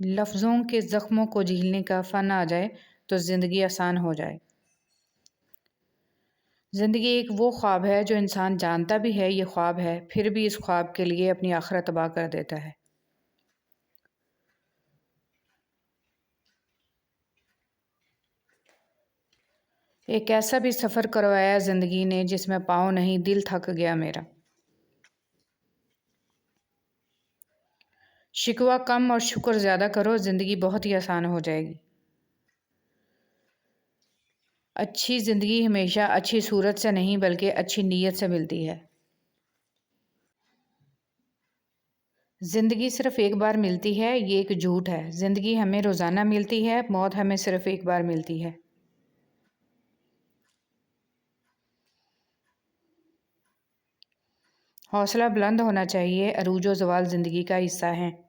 لفظوں کے زخموں کو جھیلنے کا فن آ جائے تو زندگی آسان ہو جائے۔ زندگی ایک وہ خواب ہے جو انسان جانتا بھی ہے یہ خواب ہے، پھر بھی اس خواب کے لیے اپنی آخرت تباہ کر دیتا ہے۔ ایک ایسا بھی سفر کروایا زندگی نے جس میں پاؤں نہیں دل تھک گیا میرا۔ شکوہ کم اور شکر زیادہ کرو، زندگی بہت ہی آسان ہو جائے گی۔ اچھی زندگی ہمیشہ اچھی صورت سے نہیں بلکہ اچھی نیت سے ملتی ہے۔ زندگی صرف ایک بار ملتی ہے، یہ ایک جھوٹ ہے۔ زندگی ہمیں روزانہ ملتی ہے، موت ہمیں صرف ایک بار ملتی ہے۔ حوصلہ بلند ہونا چاہیے، عروج و زوال زندگی کا حصہ ہیں۔